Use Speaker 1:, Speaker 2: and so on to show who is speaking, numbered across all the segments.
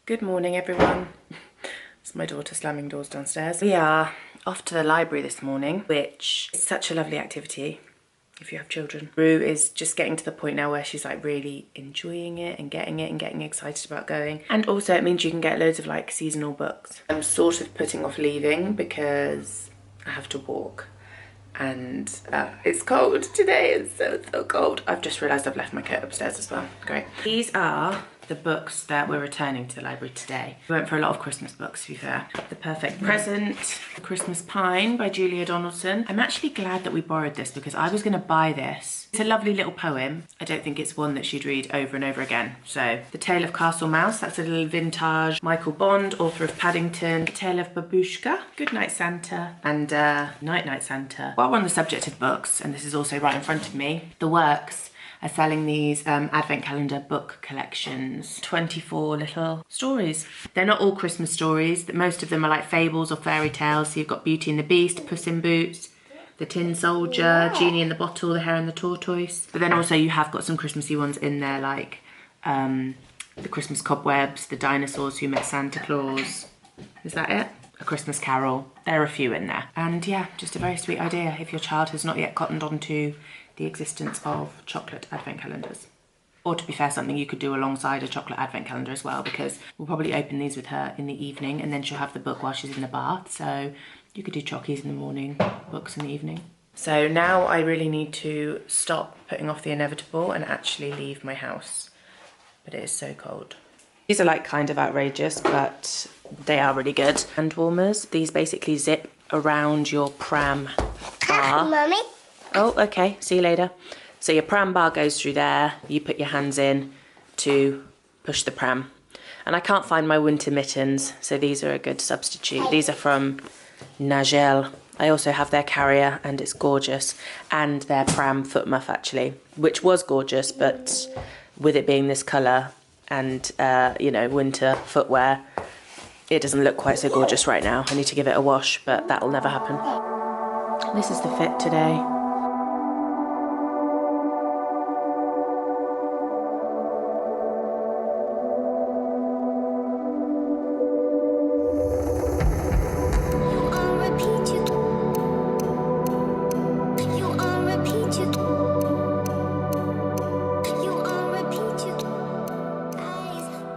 Speaker 1: Good morning, everyone. It's my daughter slamming doors downstairs. We are off to the library this morning, which is such a lovely activity if you have children. Rue is just getting to the point now where she's like really enjoying it and getting excited about going. And also it means you can get loads of like seasonal books. I'm sort of putting off leaving because I have to walk. And it's cold today. It's so cold. I've just realised I've left my coat upstairs as well. Great. These are the books that we're returning to the library today. We went for a lot of Christmas books, to be fair. The Perfect Present, The Christmas Pine by Julia Donaldson. I'm actually glad that we borrowed this because I was going to buy this. It's a lovely little poem. I don't think it's one that she'd read over and over again. So, The Tale of Castle Mouse, that's a little vintage Michael Bond, author of Paddington. The Tale of Babushka, Good Night Santa, and Night Night Santa. While we're on the subject of books, and this is also right in front of me, The Works are selling these advent calendar book collections. 24 little stories. They're not all Christmas stories. Most of them are like fables or fairy tales. So you've got Beauty and the Beast, Puss in Boots, The Tin Soldier, Genie in the Bottle, The Hare and the Tortoise. But then also you have got some Christmassy ones in there like The Christmas Cobwebs, The Dinosaurs Who Met Santa Claus. Is that it? A Christmas Carol. There are a few in there. And yeah, just a very sweet idea if your child has not yet cottoned onto the existence of chocolate advent calendars. Or to be fair, something you could do alongside a chocolate advent calendar as well, because we'll probably open these with her in the evening and then she'll have the book while she's in the bath. So you could do chockies in the morning, books in the evening. So now I really need to stop putting off the inevitable and actually leave my house. But it is so cold. These are like kind of outrageous, but they are really good. Hand warmers. These basically zip around your pram bar.
Speaker 2: Mummy?
Speaker 1: Oh, okay, see you later. So your pram bar goes through there, you put your hands in to push the pram. And I can't find my winter mittens, so these are a good substitute. These are from Nagel. I also have their carrier and it's gorgeous. And their pram foot muff actually, which was gorgeous, but with it being this colour and, you know, winter footwear, it doesn't look quite so gorgeous right now. I need to give it a wash, but that'll never happen. This is the fit today.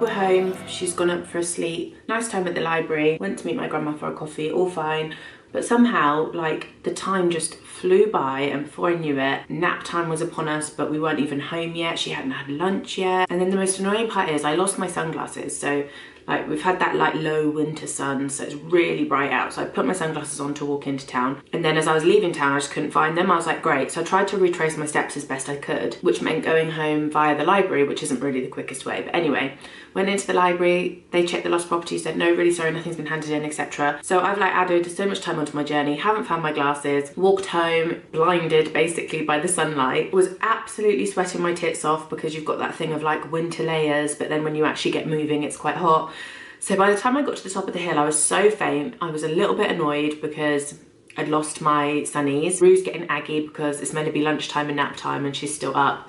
Speaker 1: We're home, she's gone up for a sleep. Nice time at the library, went to meet my grandma for a coffee, all fine. But somehow, like, the time just flew by and before I knew it, nap time was upon us, but we weren't even home yet. She hadn't had lunch yet. And then the most annoying part is I lost my sunglasses. So like we've had that like low winter sun, so it's really bright out. So I put my sunglasses on to walk into town. And then as I was leaving town, I just couldn't find them. I was like, great. So I tried to retrace my steps as best I could, which meant going home via the library, which isn't really the quickest way. But anyway, went into the library, they checked the lost property, said, no, really sorry, nothing's been handed in, etc. So I've like added so much time onto my journey, haven't found my glasses, walked home, blinded basically by the sunlight, was absolutely sweating my tits off because you've got that thing of like winter layers, but then when you actually get moving, it's quite hot. So by the time I got to the top of the hill, I was so faint. I was a little bit annoyed because I'd lost my sunnies. Rue's getting aggy because it's meant to be lunchtime and nap time and she's still up.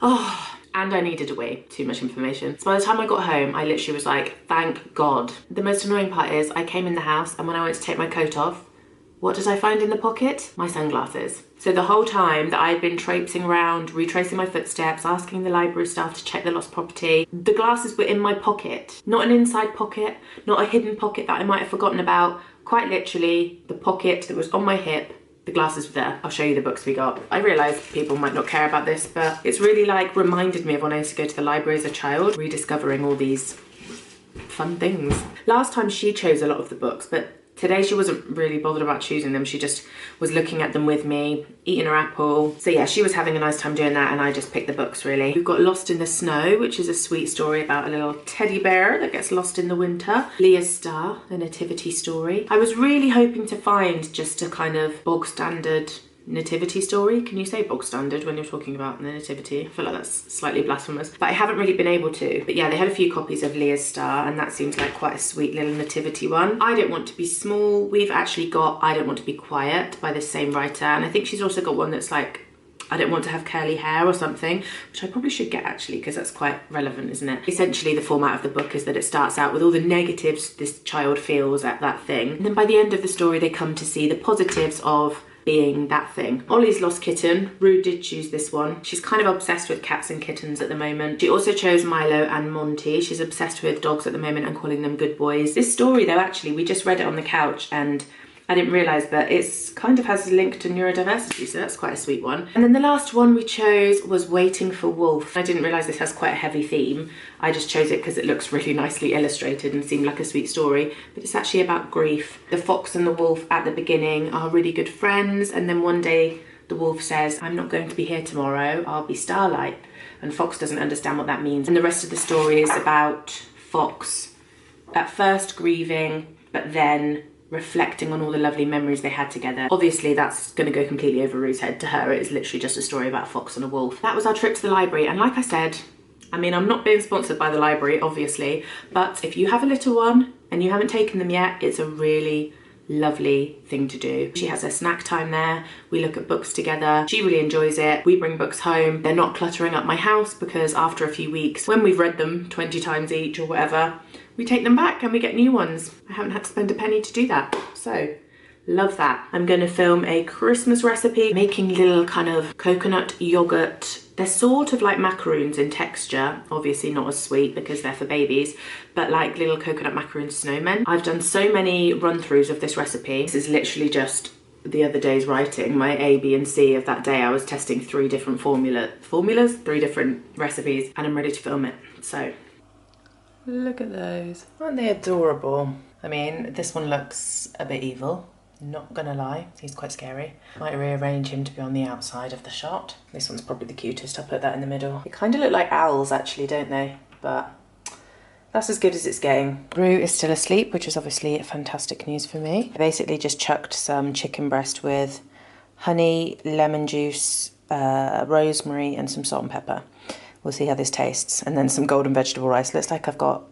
Speaker 1: Oh, and I needed a wee. Too much information. So by the time I got home, I literally was like, thank God. The most annoying part is I came in the house and when I went to take my coat off, what did I find in the pocket? My sunglasses. So the whole time that I'd been traipsing around, retracing my footsteps, asking the library staff to check the lost property, the glasses were in my pocket. Not an inside pocket, not a hidden pocket that I might have forgotten about. Quite literally, the pocket that was on my hip, the glasses were there. I'll show you the books we got. I realise people might not care about this, but it's really like reminded me of when I used to go to the library as a child, rediscovering all these fun things. Last time she chose a lot of the books, but today she wasn't really bothered about choosing them. She just was looking at them with me, eating her apple. So yeah, she was having a nice time doing that and I just picked the books really. We've got Lost in the Snow, which is a sweet story about a little teddy bear that gets lost in the winter. Leah's Star, a nativity story. I was really hoping to find just a kind of bog standard nativity story. Can you say bog standard when you're talking about the nativity? I feel like that's slightly blasphemous, but I haven't really been able to. But yeah, they had a few copies of Leah's Star and that seems like quite a sweet little nativity one. I Don't Want to Be Small. We've actually got I Don't Want to Be Quiet by the same writer, and I think she's also got one that's like I don't want to have curly hair or something, which I probably should get actually, because that's quite relevant, isn't it? Essentially, the format of the book is that it starts out with all the negatives this child feels at that thing. And then by the end of the story, they come to see the positives of being that thing. Ollie's lost kitten. Rue did choose this one. She's kind of obsessed with cats and kittens at the moment. She also chose Milo and Monty. She's obsessed with dogs at the moment and calling them good boys. This story though, actually, we just read it on the couch and I didn't realise, but it's kind of has a link to neurodiversity, so that's quite a sweet one. And then the last one we chose was Waiting for Wolf. I didn't realise this has quite a heavy theme. I just chose it because it looks really nicely illustrated and seemed like a sweet story, but it's actually about grief. The fox and the wolf at the beginning are really good friends, and then one day the wolf says, I'm not going to be here tomorrow, I'll be Starlight. And Fox doesn't understand what that means. And the rest of the story is about Fox at first grieving, but then reflecting on all the lovely memories they had together. Obviously that's going to go completely over Rue's head. To her it is literally just a story about a fox and a wolf. That was our trip to the library, and like I said, I mean, I'm not being sponsored by the library obviously, but if you have a little one and you haven't taken them yet, it's a really lovely thing to do. She has her snack time there, we look at books together, she really enjoys it, we bring books home, they're not cluttering up my house because after a few weeks, when we've read them 20 times each or whatever, we take them back and we get new ones. I haven't had to spend a penny to do that, so love that. I'm gonna film a Christmas recipe, making little kind of coconut yogurt. They're sort of like macaroons in texture, obviously not as sweet because they're for babies, but like little coconut macaroon snowmen. I've done so many run-throughs of this recipe. This is literally just the other day's writing, my A, B and C of that day. I was testing 3 different formulas, 3 different recipes, and I'm ready to film it, so. Look at those. Aren't they adorable? I mean, this one looks a bit evil, not gonna lie. He's quite scary. Might rearrange him to be on the outside of the shot. This one's probably the cutest. I'll put that in the middle. They kind of look like owls actually, don't they? But that's as good as it's getting. Rue is still asleep, which is obviously fantastic news for me. I basically just chucked some chicken breast with honey, lemon juice, rosemary and some salt and pepper. We'll see how this tastes. And then some golden vegetable rice. Looks like I've got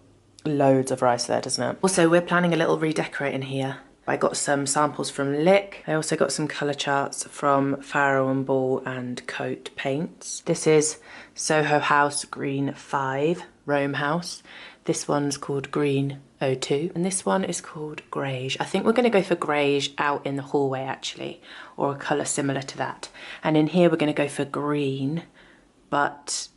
Speaker 1: loads of rice there, doesn't it? Also, we're planning a little redecorating here. I got some samples from Lick. I also got some colour charts from Farrow and Ball and Coat Paints. This is Soho House Green 5, Rome House. This one's called Green 02. And this one is called Greige. I think we're gonna go for Greige out in the hallway actually, or a colour similar to that. And in here we're gonna go for green, but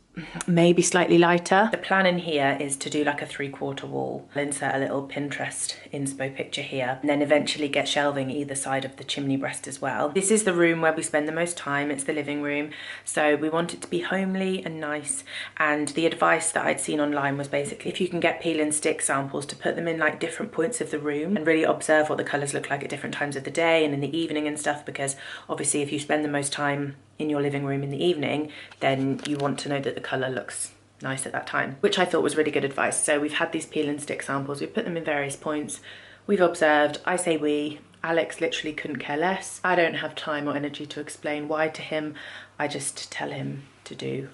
Speaker 1: maybe slightly lighter. The plan in here is to do like a 3/4 wall. I'll insert a little Pinterest inspo picture here and then eventually get shelving either side of the chimney breast as well. This is the room where we spend the most time. It's the living room. So we want it to be homely and nice, and the advice that I'd seen online was basically if you can get peel and stick samples to put them in like different points of the room and really observe what the colours look like at different times of the day and in the evening and stuff, because obviously if you spend the most time in your living room in the evening, then you want to know that the colour looks nice at that time, which I thought was really good advice. So we've had these peel and stick samples, we've put them in various points, we've observed, I say we, Alex literally couldn't care less. I don't have time or energy to explain why to him, I just tell him to do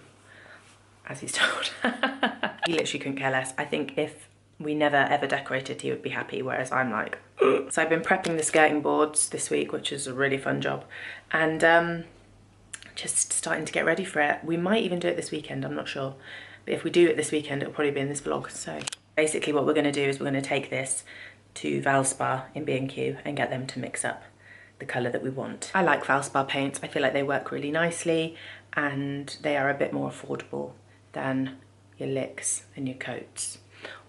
Speaker 1: as he's told. He literally couldn't care less. I think if we never ever decorated, he would be happy, whereas I'm like, ugh. So I've been prepping the skirting boards this week, which is a really fun job, and just starting to get ready for it. We might even do it this weekend, I'm not sure. But if we do it this weekend, it'll probably be in this vlog. So basically what we're gonna do is we're gonna take this to Valspar in B&Q and get them to mix up the colour that we want. I like Valspar paints. I feel like they work really nicely and they are a bit more affordable than your Licks and your Coats.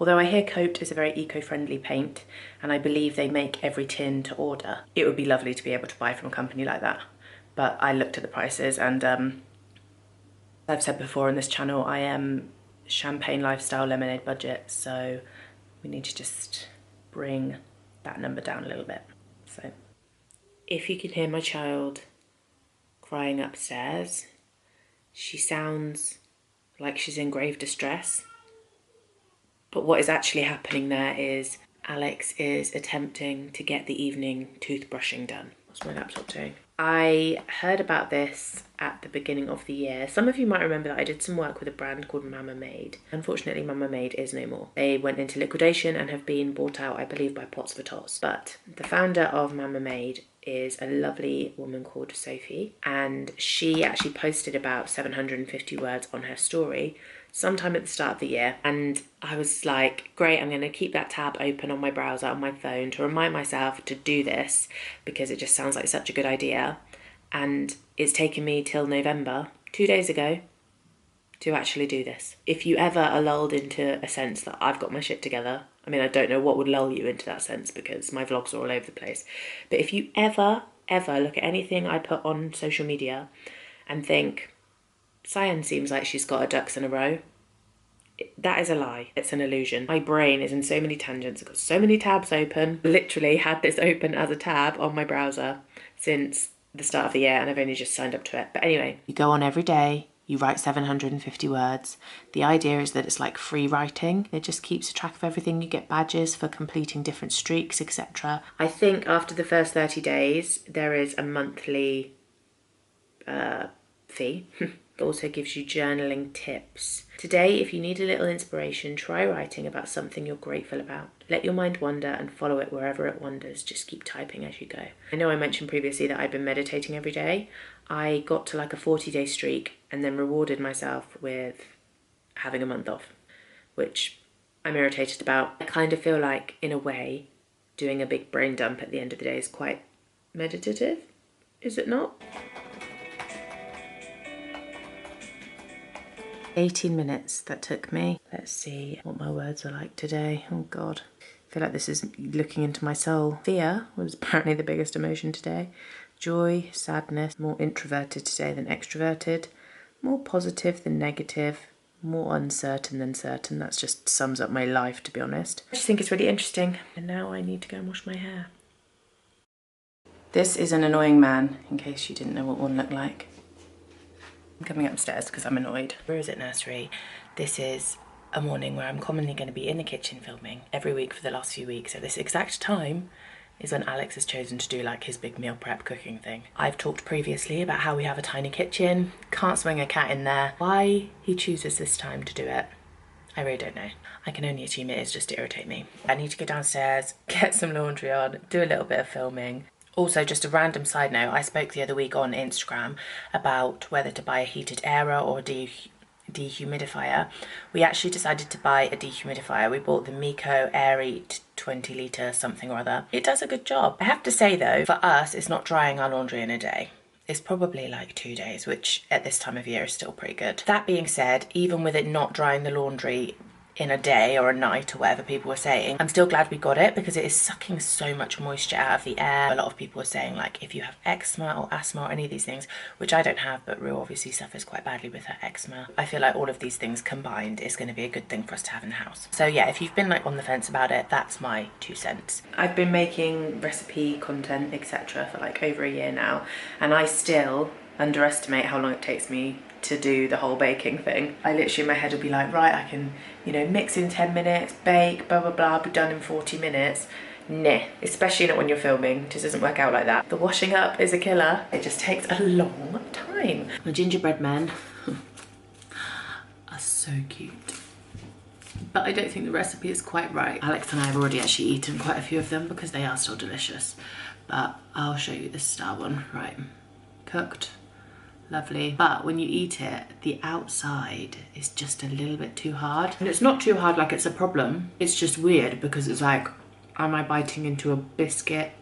Speaker 1: Although I hear Coat is a very eco-friendly paint and I believe they make every tin to order. It would be lovely to be able to buy from a company like that. But I looked at the prices and I've said before on this channel, I am champagne lifestyle lemonade budget, so we need to just bring that number down a little bit. So if you can hear my child crying upstairs, she sounds like she's in grave distress. But what is actually happening there is Alex is attempting to get the evening toothbrushing done. What's my laptop doing? I heard about this at the beginning of the year. Some of you might remember that I did some work with a brand called Mama Made. Unfortunately, Mama Made is no more. They went into liquidation and have been bought out, I believe, by Pots for Tots. But the founder of Mama Made is a lovely woman called Sophie, and she actually posted about 750 words on her story sometime at the start of the year, and I was like, great, I'm going to keep that tab open on my browser on my phone to remind myself to do this because it just sounds like such a good idea. And it's taken me till November, 2 days ago, to actually do this. If you ever are lulled into a sense that I've got my shit together, I mean, I don't know what would lull you into that sense because my vlogs are all over the place, but if you ever look at anything I put on social media and think, Cyan seems like she's got her ducks in a row, that is a lie. It's an illusion. My brain is in so many tangents. I've got so many tabs open. Literally had this open as a tab on my browser since the start of the year, and I've only just signed up to it. But anyway, you go on every day, you write 750 words. The idea is that it's like free writing. It just keeps a track of everything. You get badges for completing different streaks, etc. I think after the first 30 days, there is a monthly fee. It also gives you journaling tips. Today, if you need a little inspiration, try writing about something you're grateful about. Let your mind wander and follow it wherever it wanders. Just keep typing as you go. I know I mentioned previously that I've been meditating every day. I got to like a 40-day streak and then rewarded myself with having a month off, which I'm irritated about. I kind of feel like, in a way, doing a big brain dump at the end of the day is quite meditative, is it not? 18 minutes that took me. Let's see what my words are like today. Oh God. I feel like this is looking into my soul. Fear was apparently the biggest emotion today. Joy, sadness, more introverted today than extroverted, more positive than negative, more uncertain than certain. That just sums up my life, to be honest. I just think it's really interesting. And now I need to go and wash my hair. This is an annoying man, in case you didn't know what one looked like. I'm coming upstairs because I'm annoyed. Where is it, nursery? This is a morning where I'm commonly going to be in the kitchen filming every week for the last few weeks. At this exact time is when Alex has chosen to do like his big meal prep cooking thing. I've talked previously about how we have a tiny kitchen, can't swing a cat in there. Why he chooses this time to do it, I really don't know. I can only assume it is just to irritate me. I need to go downstairs, get some laundry on, do a little bit of filming. Also, just a random side note, I spoke the other week on Instagram about whether to buy a heated airer or dehumidifier. We actually decided to buy a dehumidifier. We bought the Miko Airy 20 litre something or other. It does a good job. I have to say though, for us, it's not drying our laundry in a day. It's probably like 2 days, which at this time of year is still pretty good. That being said, even with it not drying the laundry in a day or a night or whatever people were saying, I'm still glad we got it because it is sucking so much moisture out of the air. A lot of people were saying like if you have eczema or asthma or any of these things, which I don't have, but Rue obviously suffers quite badly with her eczema. I feel like all of these things combined is going to be a good thing for us to have in the house. So yeah, if you've been like on the fence about it, that's my 2 cents. I've been making recipe content etc for like over a year now, and I still underestimate how long it takes me to do the whole baking thing. I literally, in my head will be like, right, I can, you know, mix in 10 minutes, bake, blah, blah, blah, be done in 40 minutes. Nah, especially not when you're filming. It just doesn't work out like that. The washing up is a killer. It just takes a long time. My gingerbread men are so cute. But I don't think the recipe is quite right. Alex and I have already actually eaten quite a few of them because they are still delicious. But I'll show you this star one. Right, cooked. Lovely. But when you eat it, the outside is just a little bit too hard. And it's not too hard like it's a problem. It's just weird because it's like, am I biting into a biscuit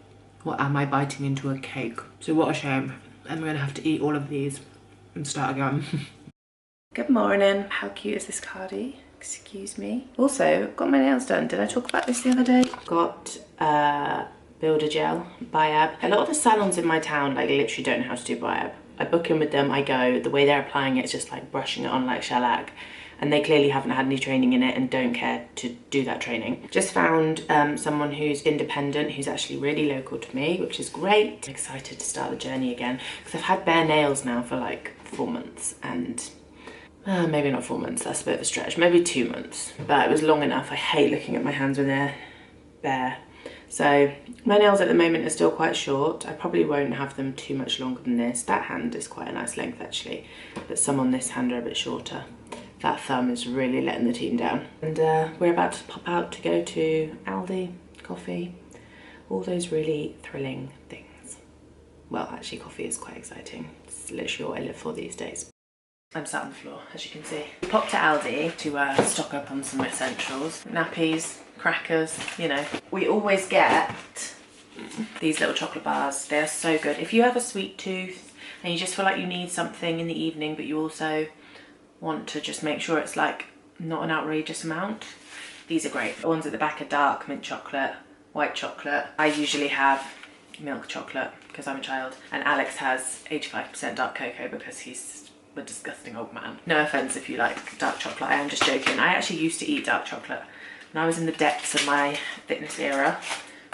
Speaker 1: or am I biting into a cake? So what a shame. I'm gonna have to eat all of these and start again. Good morning. How cute is this cardie? Excuse me. Also, got my nails done. Did I talk about this the other day? Got builder gel, Biab. A lot of the salons in my town like literally don't know how to do Biab. I book in with them, I go, the way they're applying it is just like brushing it on like shellac, and they clearly haven't had any training in it and don't care to do that training. Just found someone who's independent, who's actually really local to me, which is great. I'm excited to start the journey again because I've had bare nails now for like 4 months, and maybe not 4 months, that's a bit of a stretch, maybe 2 months, but it was long enough. I hate looking at my hands when they're bare. So my nails at the moment are still quite short. I probably won't have them too much longer than this. That hand is quite a nice length actually, but some on this hand are a bit shorter. That thumb is really letting the team down. And we're about to pop out to go to Aldi, coffee, all those really thrilling things. Well, actually coffee is quite exciting. It's literally what I live for these days. I'm sat on the floor, as you can see. We popped to Aldi to stock up on some essentials. Nappies, crackers, you know. We always get these little chocolate bars. They're so good. If you have a sweet tooth and you just feel like you need something in the evening, but you also want to just make sure it's like not an outrageous amount, these are great. The ones at the back are dark mint chocolate, white chocolate. I usually have milk chocolate because I'm a child, and Alex has 85% dark cocoa because he's a disgusting old man. No offense if you like dark chocolate, I am just joking. I actually used to eat dark chocolate when I was in the depths of my fitness era,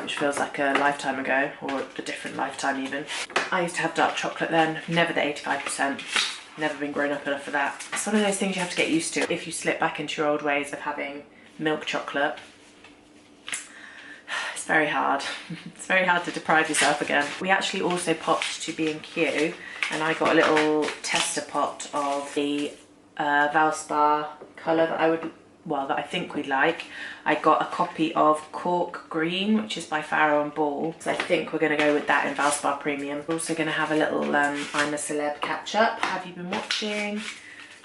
Speaker 1: which feels like a lifetime ago, or a different lifetime even. I used to have dark chocolate then, never the 85%. Never been grown up enough for that. It's one of those things you have to get used to. If you slip back into your old ways of having milk chocolate, it's very hard. It's very hard to deprive yourself again. We actually also popped to B&Q and I got a little tester pot of the Valspar colour that I think we'd like. I got a copy of Cork Green, which is by Farrow and Ball. So I think we're going to go with that in Valspar Premium. We're also going to have a little I'm a Celeb catch up. Have you been watching?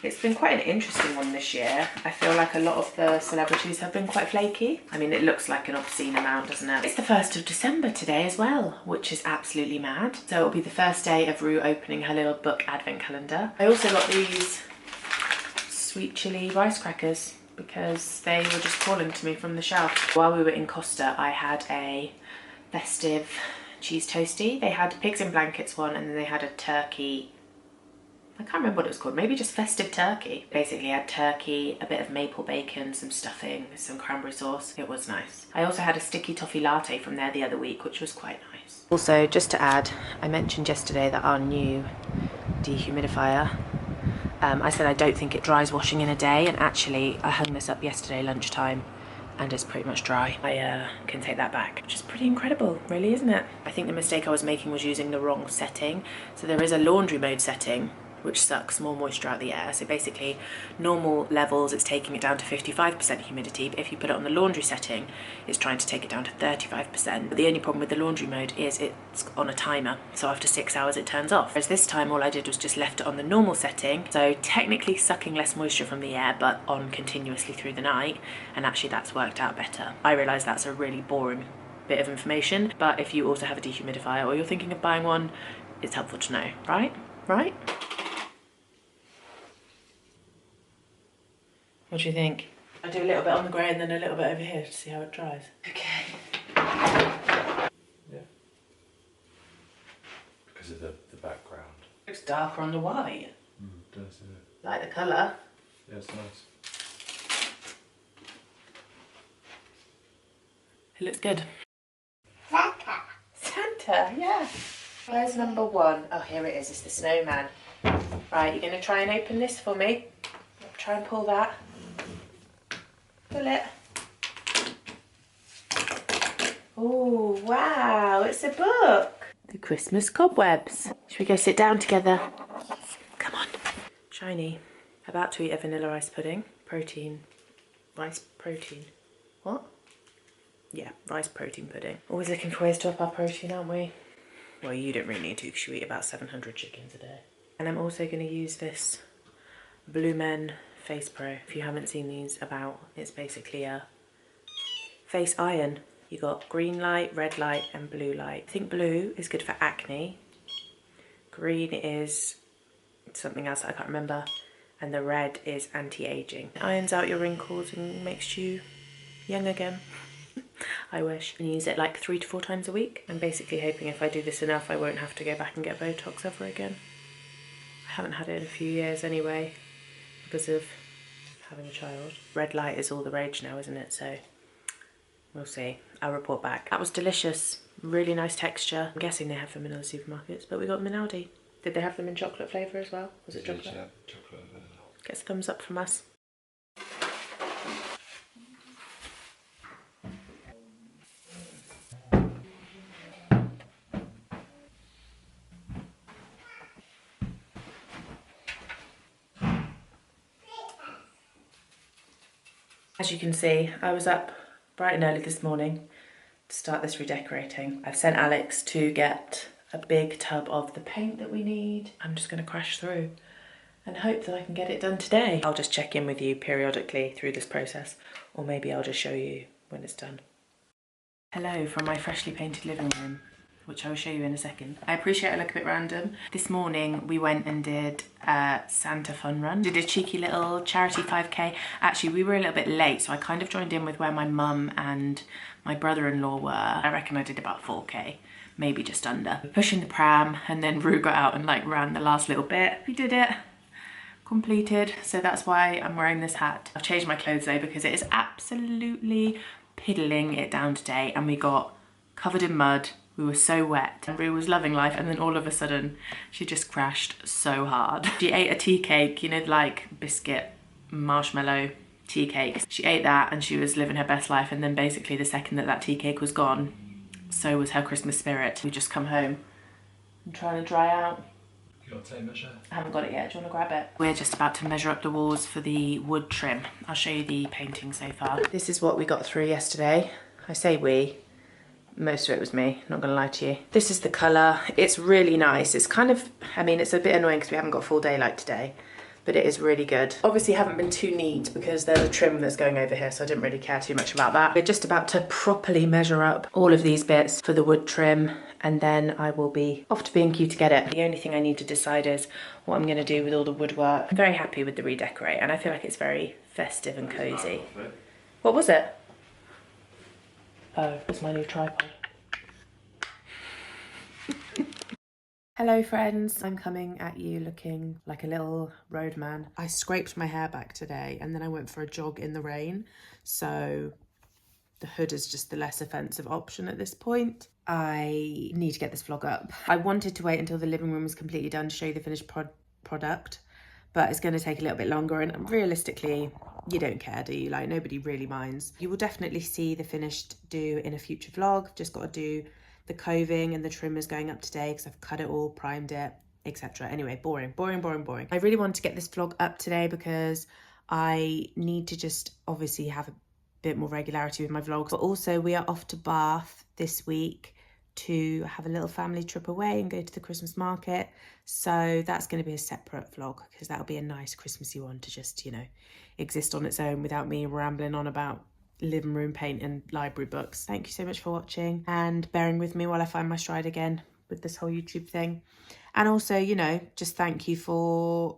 Speaker 1: It's been quite an interesting one this year. I feel like a lot of the celebrities have been quite flaky. I mean, it looks like an obscene amount, doesn't it? It's the 1st of December today as well, which is absolutely mad. So it'll be the first day of Rue opening her little book advent calendar. I also got these sweet chili rice crackers because they were just calling to me from the shelf. While we were in Costa, I had a festive cheese toastie. They had pigs in blankets one, and then they had a turkey, I can't remember what it was called, maybe just festive turkey. Basically I had turkey, a bit of maple bacon, some stuffing, some cranberry sauce. It was nice. I also had a sticky toffee latte from there the other week, which was quite nice. Also, just to add, I mentioned yesterday that our new dehumidifier, I said I don't think it dries washing in a day, and actually I hung this up yesterday lunchtime and it's pretty much dry. I can take that back, which is pretty incredible, really, isn't it? I think the mistake I was making was using the wrong setting. So there is a laundry mode setting which sucks more moisture out the air. So basically, normal levels, it's taking it down to 55% humidity, but if you put it on the laundry setting, it's trying to take it down to 35%. But the only problem with the laundry mode is it's on a timer, so after 6 hours it turns off. Whereas this time, all I did was just left it on the normal setting, so technically sucking less moisture from the air, but on continuously through the night, and actually that's worked out better. I realise that's a really boring bit of information, but if you also have a dehumidifier or you're thinking of buying one, it's helpful to know, right? Right? What do you think? I do a little bit on the grey and then a little bit over here to see how it dries. Okay.
Speaker 2: Yeah. Because of the background.
Speaker 1: Looks darker on the white.
Speaker 2: It does, yeah.
Speaker 1: Like the colour.
Speaker 2: Yeah, it's nice.
Speaker 1: It looks good. Santa! Santa, yeah. Where's number 1? Oh, here it is. It's the snowman. Right, you're going to try and open this for me. Try and pull that. Pull it. Oh, wow, it's a book. The Christmas Cobwebs. Should we go sit down together? Come on. Shiny. About to eat a vanilla rice pudding. Protein. Rice protein. What? Yeah, rice protein pudding. Always looking for ways to up our protein, aren't we? Well, you don't really need to because you eat about 700 chickens a day. And I'm also going to use this Blue Men Face Pro. If you haven't seen these about, it's basically a face iron. You got green light, red light and blue light. I think blue is good for acne. Green is something else that I can't remember. And the red is anti-aging. It irons out your wrinkles and makes you young again. I wish. And use it like 3 to 4 times a week. I'm basically hoping if I do this enough, I won't have to go back and get Botox ever again. I haven't had it in a few years anyway, because of having a child. Red light is all the rage now, isn't it? So we'll see. I'll report back. That was delicious. Really nice texture. I'm guessing they have them in other supermarkets, but we got them in Aldi. Did they have them in chocolate flavour as well? Was it chocolate?
Speaker 2: Yeah, chocolate.
Speaker 1: Gets a thumbs up from us. As you can see, I was up bright and early this morning to start this redecorating. I've sent Alex to get a big tub of the paint that we need. I'm just going to crash through and hope that I can get it done today. I'll just check in with you periodically through this process, or maybe I'll just show you when it's done. Hello from my freshly painted living room, which I will show you in a second. I appreciate I look a bit random. This morning we went and did a Santa fun run. Did a cheeky little charity 5K. Actually, we were a little bit late, so I kind of joined in with where my mum and my brother-in-law were. I reckon I did about 4K, maybe just under. Pushing the pram, and then Rue got out and like ran the last little bit. We did it. Completed. So that's why I'm wearing this hat. I've changed my clothes though because it is absolutely piddling it down today, and we got covered in mud. We were so wet, and Rue was loving life, and then all of a sudden she just crashed so hard. She ate a tea cake, you know, like biscuit marshmallow tea cake. She ate that and she was living her best life, and then basically the second that that tea cake was gone, so was her Christmas spirit. We just come home and trying to dry out.
Speaker 2: You got a tape measure?
Speaker 1: I haven't got it yet. Do you want to grab it? We're just about to measure up the walls for the wood trim. I'll show you the painting so far. This is what we got through yesterday. I say we. Most of it was me, not gonna lie to you. This is the colour. It's really nice. It's kind of, I mean, it's a bit annoying because we haven't got full daylight today, but it is really good. Obviously haven't been too neat because there's a trim that's going over here, so I didn't really care too much about that. We're just about to properly measure up all of these bits for the wood trim, and then I will be off to B&Q to get it. The only thing I need to decide is what I'm gonna do with all the woodwork. I'm very happy with the redecorate, and I feel like it's very festive and cozy. What was it? Oh, it's my new tripod. Hello friends, I'm coming at you looking like a little roadman. I scraped my hair back today and then I went for a jog in the rain, so the hood is just the less offensive option at this point. I need to get this vlog up. I wanted to wait until the living room was completely done to show you the finished product, but it's going to take a little bit longer, and realistically, you don't care, do you? Like, nobody really minds. You will definitely see the finished do in a future vlog. Just got to do the coving, and the trim is going up today because I've cut it all, primed it, etc. Anyway, boring. I really wanted to get this vlog up today because I need to just obviously have a bit more regularity with my vlogs, but also we are off to Bath this week to have a little family trip away and go to the Christmas market. So that's going to be a separate vlog because that'll be a nice Christmassy one to just, you know, exist on its own without me rambling on about living room paint and library books. Thank you so much for watching and bearing with me while I find my stride again with this whole YouTube thing. And also, you know, just thank you for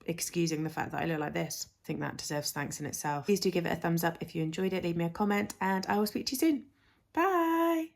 Speaker 1: excusing the fact that I look like this. I think that deserves thanks in itself. Please do give it a thumbs up if you enjoyed it. Leave me a comment and I will speak to you soon. Bye.